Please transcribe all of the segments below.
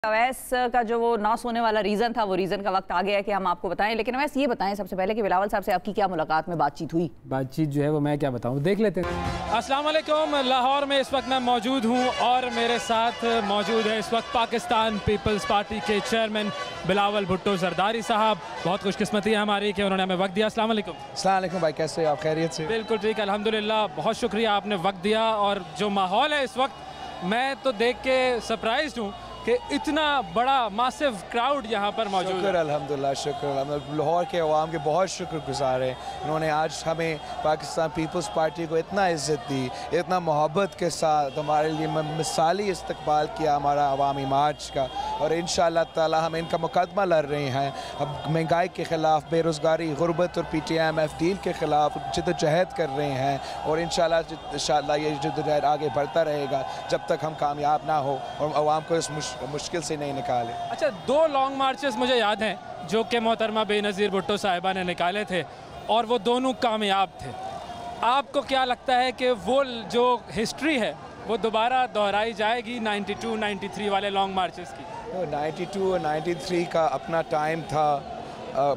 अवैस का जो वो ना सोने वाला रीज़न था, वो रीज़न का वक्त आ गया है कि हम आपको बताएं। लेकिन अवैस ये बताएं सबसे पहले कि बिलावल साहब से आपकी क्या मुलाकात में बातचीत हुई? बातचीत जो है वो मैं क्या बताऊं, देख लेते हैं। अस्सलाम वालेकुम। लाहौर में इस वक्त मैं मौजूद हूं और मेरे साथ मौजूद है इस वक्त पाकिस्तान पीपल्स पार्टी के चेयरमैन बिलावल भुट्टो जरदारी साहब। बहुत खुशकिस्मती है हमारी कि उन्होंने हमें वक्त दिया। अस्सलाम वालेकुम। अस्सलाम वालेकुम भाई, कैसे आप? खैरियत से? बिल्कुल ठीक, अल्हम्दुलिल्लाह। बहुत शुक्रिया, आपने वक्त दिया। और जो माहौल है इस वक्त, मैं तो देख के सरप्राइज्ड हूँ कि इतना बड़ा मासिव क्राउड यहाँ पर मौजूद है। शुक्र अल्हम्दुलिल्लाह, शुक्र। लाहौर के अवाम के बहुत शुक्रगुजार हैं। उन्होंने आज हमें पाकिस्तान पीपल्स पार्टी को इतना इज़्ज़त दी, इतना मोहब्बत के साथ हमारे लिए मिसाली इस्तकबाल किया हमारा अवामी मार्च का। और इंशाअल्लाह ताला हम इनका मुकदमा लड़ रहे हैं। अब महंगाई के ख़िलाफ़, बेरोज़गारी, गुर्बत और PTM डील के ख़िलाफ़ जद्दोजहद कर रहे हैं। और इंशाअल्लाह ये जद्दोजहद आगे बढ़ता रहेगा जब तक हम कामयाब ना हो और अवाम को इस मुश्किल से नहीं निकाले। अच्छा, 2 लॉन्ग मार्चेस मुझे याद हैं जो कि मोहतरमा बेनज़ीर भुट्टो साहिबा ने निकाले थे और वो दोनों कामयाब थे। आपको क्या लगता है कि वो जो हिस्ट्री है वो दोबारा दोहराई जाएगी 92-93 वाले लॉन्ग मार्चेस की? 92 और 93 का अपना टाइम था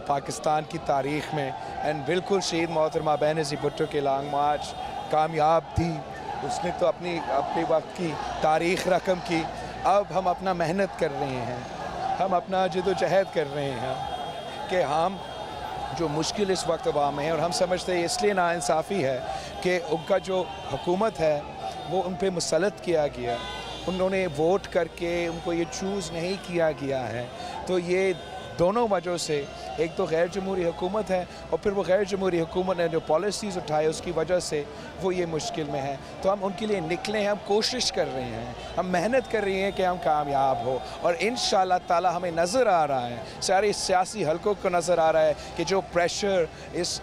पाकिस्तान की तारीख़ में। एंड बिल्कुल शहीद मोहतरमा बेनज़ीर भुट्टो के लॉन्ग मार्च कामयाब थी। उसने तो अपनी वक्त की तारीख़ रकम की। अब हम अपना मेहनत कर रहे हैं, हम अपना जद्दोजहद कर रहे हैं कि हम जो मुश्किल इस वक्त अवाम में है, और हम समझते हैं इसलिए नाइंसाफ़ी है कि उनका जो हुकूमत है वो उन पर मुसल्लत किया गया, उन्होंने वोट करके उनको ये चूज़ नहीं किया गया है। तो ये दोनों वजहों से, एक तो गैर जमहूरी हुकूमत है और फिर वो गैर जमहूरी हुकूमत ने जो पॉलिसीज़ उठाए उसकी वजह से वो ये मुश्किल में है। तो हम उनके लिए निकले हैं, हम कोशिश कर रहे हैं, हम मेहनत कर रहे हैं कि हम कामयाब हो। और इंशाअल्लाह ताला हमें नज़र आ रहा है, सारे सियासी हलकों को नज़र आ रहा है कि जो प्रेशर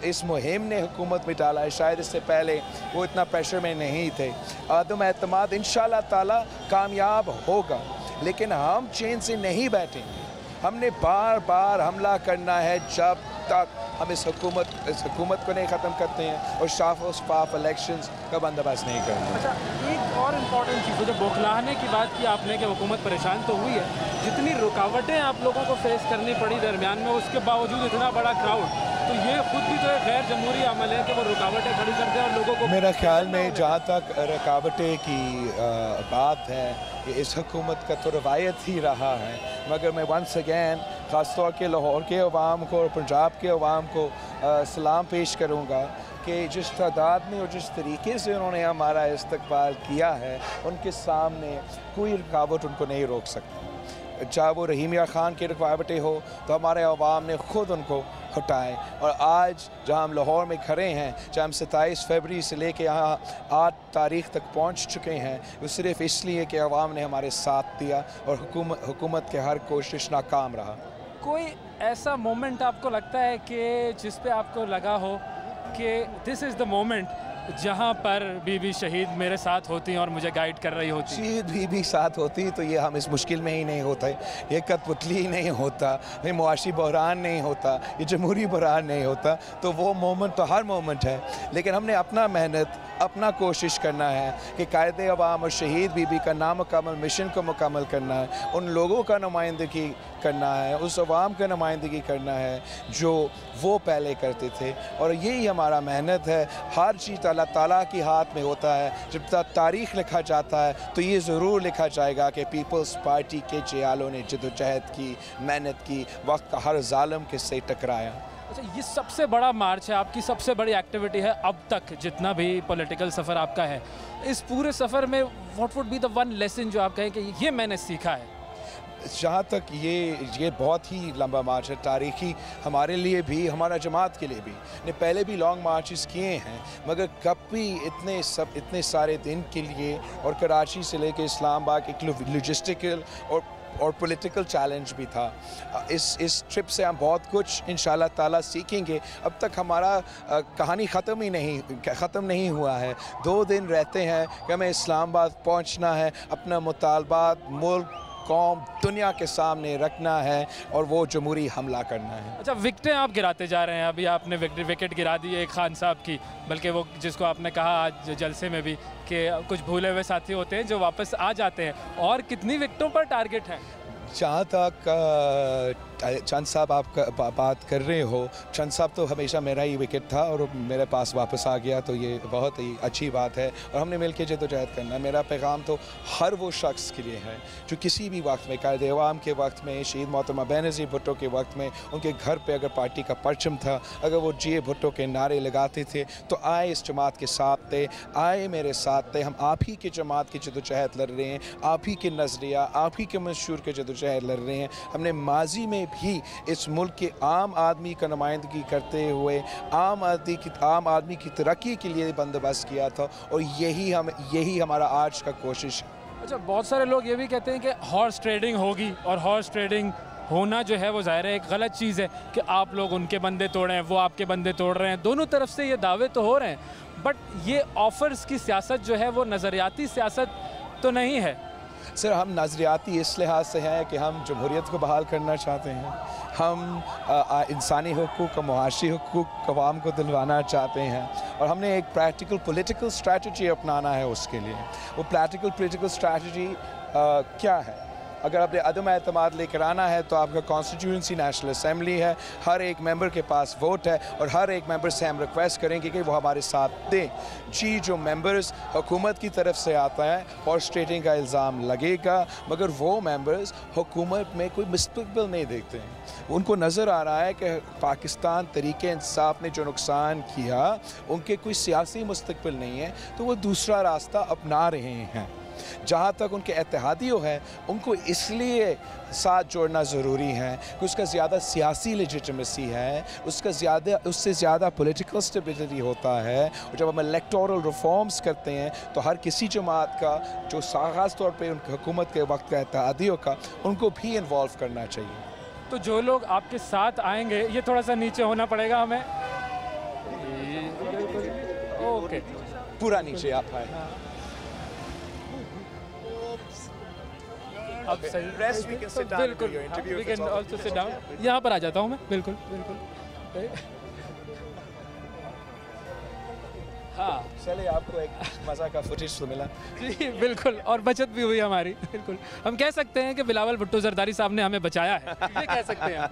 इस मुहिम ने हुकूमत में डाला है, शायद इससे पहले वो इतना प्रेशर में नहीं थे। आदम एतमाद इंशाअल्लाह ताला कामयाब होगा, लेकिन हम चैन से नहीं बैठेंगे। हमने बार बार हमला करना है जब तक हम इस हुकूमत को नहीं ख़त्म करते हैं और साफ और शफाफ इलेक्शंस का बंदोबस्त नहीं करते। अच्छा, एक और इम्पॉर्टेंट चीज़, जो बौखलाने की बात की आपने कि हुकूमत परेशान तो हुई है, जितनी रुकावटें आप लोगों को फेस करनी पड़ी दरमियान में, उसके बावजूद इतना बड़ा क्राउड, तो ये खुद भी तो एक गैर जमहूरी अमल है कि वो रुकावटें खड़ी करते हैं और लोगों को। मेरा ख्याल में जहाँ तक रुकावटें की बात है, कि इस हुकूमत का तो रवायत ही रहा है। मगर मैं वंस अगैन ख़ास तौर के लाहौर के अवाम को और पंजाब के अवाम को सलाम पेश करूँगा कि जिस तादाद में और जिस तरीके से उन्होंने हमारा इस्तकबाल किया है, उनके सामने कोई रुकावट उनको नहीं रोक सकती। चाहे वो रहीम या ख़ान की रुकावटें हो, तो हमारे अवाम ने ख़ुद उनको हटाएं। और आज जहाँ हम लाहौर में खड़े हैं, जहाँ हम 27 फरवरी से लेके यहाँ 8 तारीख़ तक पहुँच चुके हैं, वो सिर्फ़ इसलिए कि अवाम ने हमारे साथ दिया और हुकूमत के हर कोशिश नाकाम रहा। कोई ऐसा मोमेंट आपको लगता है कि जिस पे आपको लगा हो कि दिस इज़ द मोमेंट जहाँ पर बीबी शहीद मेरे साथ होती और मुझे गाइड कर रही होती? शहीद बीबी साथ होती तो ये हम इस मुश्किल में ही नहीं होता, ये कठपुतली ही नहीं होता, ये मुआशी बहरान नहीं होता, ये जमहूरी बहरान नहीं होता। तो वो मोमेंट तो हर मोमेंट है, लेकिन हमने अपना मेहनत, अपना कोशिश करना है कि कायदे अवाम और शहीद बीबी का नामुकम्मल मिशन को मुकम्मल करना है, उन लोगों का नुमाइंदगी करना है, उस अवाम का नुमाइंदगी करना है जो वो पहले करते थे। और यही हमारा मेहनत है। हर चीज़ अल्लाह ताला के हाथ में होता है। जब तक तारीख़ लिखा जाता है तो ये ज़रूर लिखा जाएगा कि पीपल्स पार्टी के जयालों ने जद्दोजहद की, मेहनत की, वक्त का हर ज़ालिम के से टकराया। अच्छा, ये सबसे बड़ा मार्च है, आपकी सबसे बड़ी एक्टिविटी है अब तक, जितना भी पॉलिटिकल सफ़र आपका है। इस पूरे सफ़र में what would be the one lesson जो आप कहें कि ये मैंने सीखा है? जहाँ तक ये बहुत ही लंबा मार्च है, तारीख़ी हमारे लिए भी, हमारा जमात के लिए भी। ने पहले भी लॉन्ग मार्चेस किए हैं, मगर कभी इतने सारे दिन के लिए, और कराची से लेकर इस्लामाबाद एक लॉजिस्टिकल और पॉलिटिकल चैलेंज भी था। इस ट्रिप से हम बहुत कुछ इंशाल्लाह ताला सीखेंगे। अब तक हमारा कहानी ख़त्म नहीं हुआ है। 2 दिन रहते हैं कि हमें इस्लामाबाद पहुंचना है, अपना मुतालबात मुल्क, कौम, दुनिया के सामने रखना है और वो जमहूरी हमला करना है। अच्छा, विकेटें आप गिराते जा रहे हैं। अभी आपने विकेट गिरा दी एक खान साहब की, बल्कि वो जिसको आपने कहा आज जलसे में भी कि कुछ भूले हुए साथी होते हैं जो वापस आ जाते हैं। और कितनी विकेटों पर टारगेट है? जहाँ तक चंद साहब आप बात कर रहे हो, चंद साहब तो हमेशा मेरा ही विकेट था और मेरे पास वापस आ गया, तो ये बहुत ही अच्छी बात है और हमने मिल के जद्दोजहद करना। मेरा पैगाम तो हर वो शख्स के लिए है जो किसी भी वक्त में, कायदे अवाम के वक्त में, शहीद मोहतरमा बेनज़ीर भुट्टो के वक्त में, उनके घर पे अगर पार्टी का परचम था, अगर वो जिए भुट्टो के नारे लगाते थे तो आए इस जमात के साथ थे, आए मेरे साथ थे। हम आप ही के जमात की जद्दोजहद लड़ रहे हैं, आप ही के नज़रिया, आप ही के मंशूर के जद्दोजहद लड़ रहे हैं। हमने माजी में भी इस मुल्क के आम आदमी का नुमाइंदगी करते हुए आम आदमी की तरक्की के लिए बंदोबस्त किया था और यही हमारा आज का कोशिश है। अच्छा, बहुत सारे लोग ये भी कहते हैं कि हॉर्स ट्रेडिंग होगी और हॉर्स ट्रेडिंग होना जो है वो ज़ाहिर है एक गलत चीज़ है कि आप लोग उनके बंदे तोड़े हैं, वो आपके बंदे तोड़ रहे हैं। दोनों तरफ से ये दावे तो हो रहे हैं, बट ये ऑफर्स की सियासत जो है वो नज़रियाती सियासत तो नहीं है। सर, हम नज़रियाती इस लिहाज से हैं कि हम जमहूरियत को बहाल करना चाहते हैं, हम इंसानी हुकूक और मुआशी हुकूक अवाम को दिलवाना चाहते हैं और हमने एक प्रैक्टिकल पॉलिटिकल स्ट्रैटेजी अपनाना है उसके लिए। वो प्रैक्टिकल पॉलिटिकल स्ट्रैटेजी क्या है? अगर आपने अदम एतमाद लेकर आना है तो आपका कॉन्स्टिट्यूंसी नेशनल असम्बली है, हर एक मेंबर के पास वोट है और हर एक मेंबर से हम रिक्वेस्ट करेंगे कि वो हमारे साथ दें। जी, जो मेंबर्स हुकूमत की तरफ से आता है हॉर्स ट्रेडिंग का इल्ज़ाम लगेगा, मगर वो मेंबर्स हुकूमत में कोई मुस्तक़बिल नहीं देखते हैं। उनको नज़र आ रहा है कि पाकिस्तान तरीके इंसाफ ने जो नुकसान किया, उनके कोई सियासी मुस्तक़बिल नहीं है, तो वो दूसरा रास्ता अपना रहे हैं। जहाँ तक उनके इत्तेहादियों है, उनको इसलिए साथ जोड़ना ज़रूरी है कि उसका ज़्यादा सियासी लेजिटिमेसी है, उससे ज़्यादा पॉलिटिकल स्टेबिलिटी होता है। और जब हम इलेक्टोरल रिफॉर्म्स करते हैं तो हर किसी जमात का जो ख़ास तौर पे उनकी हुकूमत के वक्त का इत्तेहादियों का, उनको भी इन्वॉल्व करना चाहिए। तो जो लोग आपके साथ आएंगे, ये थोड़ा सा नीचे होना पड़ेगा हमें, ओके, पूरा नीचे आप आए। अब सही, बिल्कुल, we can also sit down. यहाँ पर आ जाता हूँ मैं, बिल्कुल बिल्कुल। हाँ, चलिए, आपको एक मज़ा का फुटेज तो मिला। जी बिल्कुल, और बचत भी हुई हमारी। बिल्कुल, हम कह सकते हैं कि बिलावल भुट्टो जरदारी साहब ने हमें बचाया है, ये कह सकते हैं।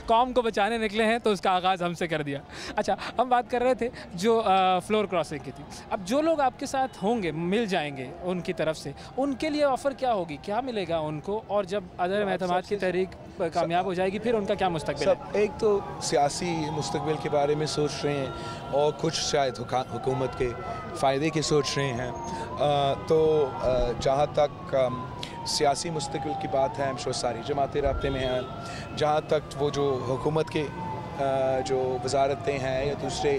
कौम को बचाने निकले हैं तो उसका आगाज़ हमसे कर दिया। अच्छा, हम बात कर रहे थे जो फ्लोर क्रॉसिंग की थी। अब जो लोग आपके साथ होंगे, मिल जाएंगे उनकी तरफ से, उनके लिए ऑफ़र क्या होगी, क्या मिलेगा उनको? और जब अदम एतमाद की तहरीक कामयाब हो जाएगी फिर उनका क्या मुस्तकबिल है? एक तो सियासी मुस्तकबिल के बारे में सोच रहे हैं और कुछ शायद हुकूमत के फ़ायदे की सोच रहे हैं। तो जहाँ तक सियासी मुस्तकबिल की बात है, हम शो सारी जमातें राब्ते में हैं। जहाँ तक वो जो हुकूमत के जो वजारतें हैं या दूसरे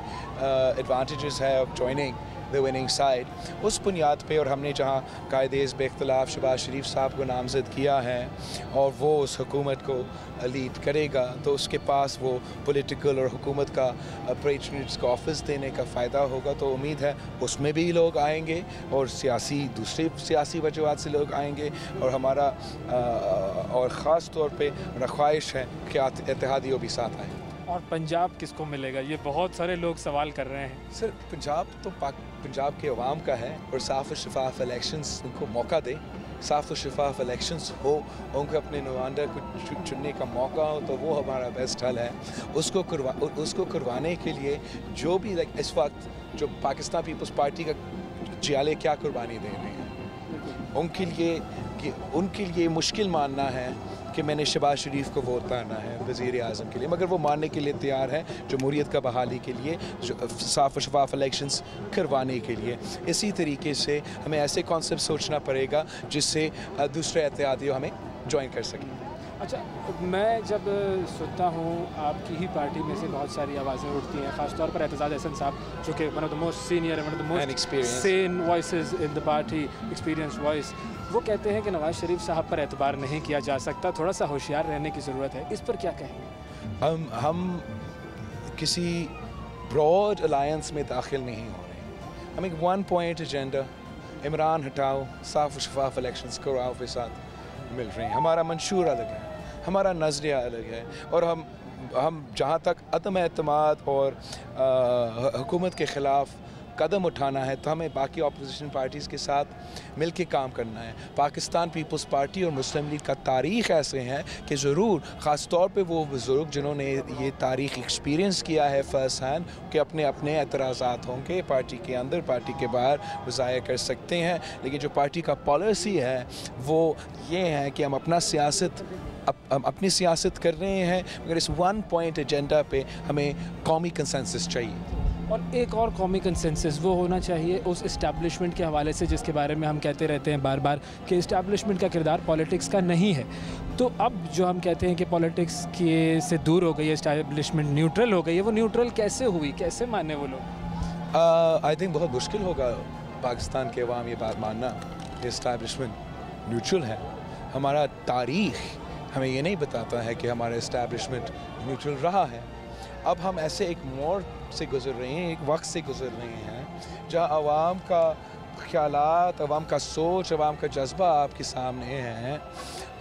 एडवांटेजेस है of joining the winning side, उस बुनियाद पे, और हमने जहाँ कायदेज़ बेख्तिलाफ़ शहबाज शरीफ साहब को नामज़द किया है और वो उस हुकूमत को लीड करेगा, तो उसके पास वो पॉलिटिकल और हुकूमत का पेट्रनेज का ऑफिस देने का फ़ायदा होगा। तो उम्मीद है उसमें भी लोग आएंगे और दूसरे सियासी वजूहात से लोग आएंगे और हमारा और ख़ास तौर पे ख्वाहिश है कि इत्तेहादियों भी साथ आएँ। और पंजाब किसको मिलेगा, ये बहुत सारे लोग सवाल कर रहे हैं। सर, पंजाब तो पंजाब के अवाम का है और साफ़ और शफाफ इलेक्शंस उनको मौका दे, साफ़ और शफाफ इलेक्शंस हो, उनको अपने नुमाइंदा को चुनने का मौका हो, तो वो हमारा बेस्ट हल है। उसको करवाने के लिए जो भी इस वक्त जो पाकिस्तान पीपल्स पार्टी का जियाले क्या कुर्बानी दे रहे हैं, उनके लिए मुश्किल मानना है कि मैंने शहबाज शरीफ को वोट करना है वज़ीर आज़म के लिए, मगर वो मानने के लिए तैयार है जमहूरियत का बहाली के लिए, साफ़ और शफाफ इलेक्शंस करवाने के लिए। इसी तरीके से हमें ऐसे कॉन्सेप्ट सोचना पड़ेगा जिससे दूसरे इत्तेहादी हमें ज्वाइन कर सकें। अच्छा, मैं जब सुनता हूँ आपकी ही पार्टी में से बहुत सारी आवाज़ें उठती हैं, ख़ासतौर पर एतजाज़ अहसन साहब जो कि one of the most senior, one of the most Sen voices in the party, experience voice, वो कहते हैं कि नवाज़ शरीफ साहब पर एतबार नहीं किया जा सकता, थोड़ा सा होशियार रहने की ज़रूरत है। इस पर क्या कहेंगे? हम किसी ब्रॉड अलायंस में दाखिल नहीं हो रहे। हम एक वन पॉइंट एजेंडा, इमरान हटाओ, साफ़ शफाफ इलेक्शंस कराओ के साथ मिल रहे हैं। हमारा मंशूर अलग है, हमारा नज़रिया अलग है और हम जहाँ तक अदम एतमाद और हुकूमत के ख़िलाफ़ कदम उठाना है तो हमें बाकी अपोजिशन पार्टीज़ के साथ मिल के काम करना है। पाकिस्तान पीपल्स पार्टी और मुस्लिम लीग का तारीख़ ऐसे हैं कि ज़रूर ख़ास तौर पे वो बुज़ुर्ग जिन्होंने ये तारीख़ एक्सपीरियंस किया है फ़र्स्ट हैंड कि अपने अपने एतराज़ात होंगे पार्टी के अंदर पार्टी के बाहर वो ज़ाहिर कर सकते हैं, लेकिन जो पार्टी का पॉलिसी है वो ये है कि हम अपनी सियासत कर रहे हैं, मगर इस वन पॉइंट एजेंडा पे हमें कौमी कंसेंसस चाहिए। और एक और कौमी कंसेंसस वो होना चाहिए उस इस्टेब्लिशमेंट के हवाले से जिसके बारे में हम कहते रहते हैं बार बार कि इस्टेब्लिशमेंट का किरदार पॉलिटिक्स का नहीं है। तो अब जो हम कहते हैं कि पॉलिटिक्स के से दूर हो गई है, इस्टेब्लिशमेंट न्यूट्रल हो गई है, वो न्यूट्रल कैसे हुई, कैसे माने वो लोग? आई थिंक बहुत मुश्किल होगा पाकिस्तान के अवाम ये बात मानना कि इस्टेब्लिशमेंट न्यूट्रल है। हमारा तारीख़ हमें ये नहीं बताता है कि हमारा इस्टेब्लिशमेंट न्यूट्रल रहा है। अब हम ऐसे एक मोड़ से गुज़र रहे हैं, एक वक्त से गुज़र रहे हैं जहाँ आवाम का ख़यालात, आवाम का सोच, आवाम का जज्बा आपके सामने है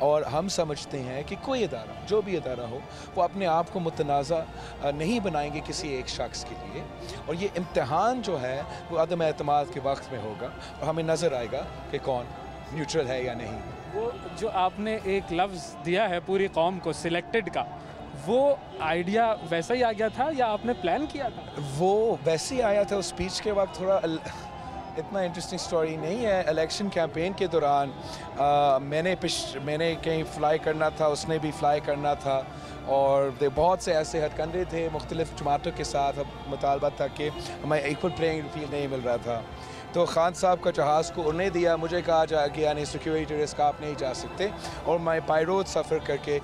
और हम समझते हैं कि कोई इदारा, जो भी इदारा हो, वो अपने आप को मुतनाज़ा नहीं बनाएंगे किसी एक शख्स के लिए, और ये इम्तिहान जो है वो अदम एतमाद के वक्त में होगा और हमें नज़र आएगा कि कौन न्यूट्रल है या नहीं। वो जो आपने एक लफ्ज़ दिया है पूरी कौम को सिलेक्टेड का, वो आइडिया वैसा ही आ गया था या आपने प्लान किया था? वो वैसे ही आया था उस स्पीच के वक्त। थोड़ा इतना इंटरेस्टिंग स्टोरी नहीं है। इलेक्शन कैंपेन के दौरान मैंने कहीं फ़्लाई करना था, उसने भी फ़्लाई करना था, और बहुत से ऐसे हथकंडे थे मुख्तलिफ़ जमातों के साथ। अब मुतालबा था कि हमें इक्वल प्लेइंग फील्ड नहीं मिल रहा था, तो खान साहब का जहाज़ को उड़ने दिया, मुझे कहा जा गया नहीं सिक्योरिटी रिस्क, आप नहीं जा सकते, और मैं बाई रोड सफ़र करके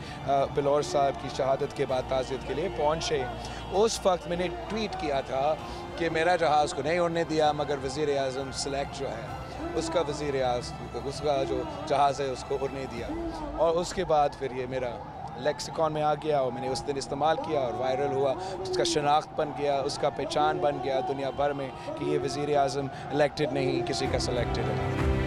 बिलौर साहब की शहादत के बाद ताज़ियत के लिए पहुँचे। उस वक्त मैंने ट्वीट किया था कि मेरा जहाज़ को नहीं उड़ने दिया, मगर वज़ीर आज़म सेलेक्ट जो है उसका उसका जो जहाज़ है उसको उड़ने दिया, और उसके बाद फिर ये मेरा लेक्सिकॉन में आ गया और मैंने उस दिन इस्तेमाल किया और वायरल हुआ, उसका शनाख्त बन गया, उसका पहचान बन गया दुनिया भर में कि ये वज़ीर आज़म इलेक्टेड नहीं किसी का सेलेक्टेड है।